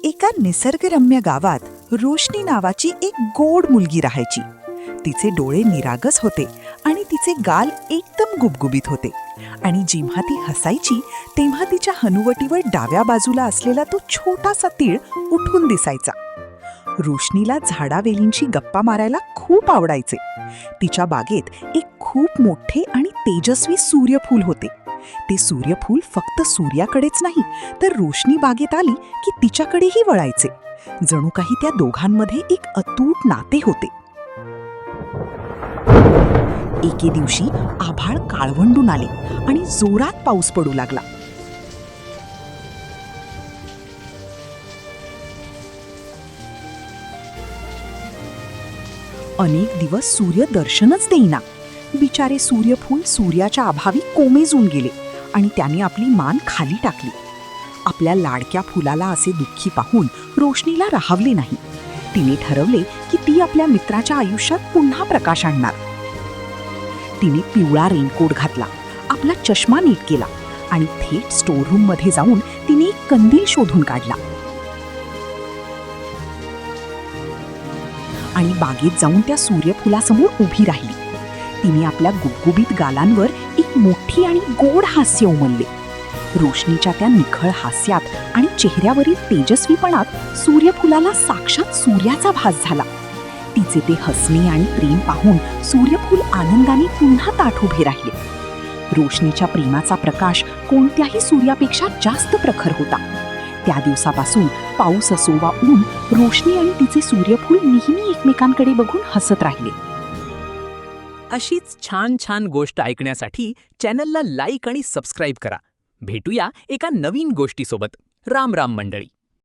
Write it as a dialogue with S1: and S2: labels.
S1: एका निसर्गरम्य गावात रोशनी नावाची एक गोड मुलगी राहायची. तिचे डोळे निरागस होते आणि तिचे गाल एकदम गुबगुबीत होते. आणि जेव्हा ती हसायची तेव्हा तिच्या हनुवटीवर डाव्या बाजूला असलेला तो छोटासा तीळ उठून दिसायचा. रोशनीला झाडावेलींची गप्पा मारायला खूप आवडायचे. तिच्या बागेत एक खूप मोठे आणि तेजस्वी सूर्यफूल होते. ते सूर्यफूल फक्त सूर्याकडेच नाही तर रोशनी बागेत आली की तिच्याकडेही वळायचे. जणू काही त्या दोघांमध्ये एक अतूट नाते होते. एके दिवशी आभाळ काळवंडून आले आणि जोरात पाऊस पडू लागला. अनेक दिवस सूर्य दर्शनच देईना. बिचारे सूर्यफूल सूर्याच्या अभावी कोमेजून गेले आणि त्याने आपली मान खाली टाकली. आपल्या लाडक्या फुलाला असे दुःखी पाहून रोशनीला राहावले नाही. तिने ठरवले की ती आपल्या मित्राच्या आयुष्यात पुन्हा प्रकाश आणणार. तिने पिवळा रेनकोट घातला, आपला चष्मा नीट केला आणि थेट स्टोअर मध्ये जाऊन तिने एक कंदील शोधून काढला आणि बागेत जाऊन त्या सूर्यफुलासमोर उभी राहिली. तिने आपल्या गुबगुबीत गालांवर एक मोठी आणि गोड हास्य उमलले. रोशनीच्या त्या निखळ हास्यात आणि चेहऱ्यावरील तेजस्वीपणात सूर्यफुलाला साक्षात सूर्याचा भास झाला. तिचे ते हसणे आणि प्रेम पाहून सूर्यफूल आनंदाने पुन्हा ताठ उभे राहिले. रोशनीच्या प्रेमाचा प्रकाश कोणत्याही सूर्यापेक्षा जास्त प्रखर होता. त्या दिवसापासून पाऊस असो वा ऊन, रोशनी आणि तिचे सूर्यफूल नेहमी एकमेकांकडे बघून हसत राहिले.
S2: अशीच छान छान गोष्ट ऐकण्यासाठी चॅनलला लाईक आणि सबस्क्राईब करा. भेटूया एका नवीन गोष्टीसोबत. राम राम मंडळी.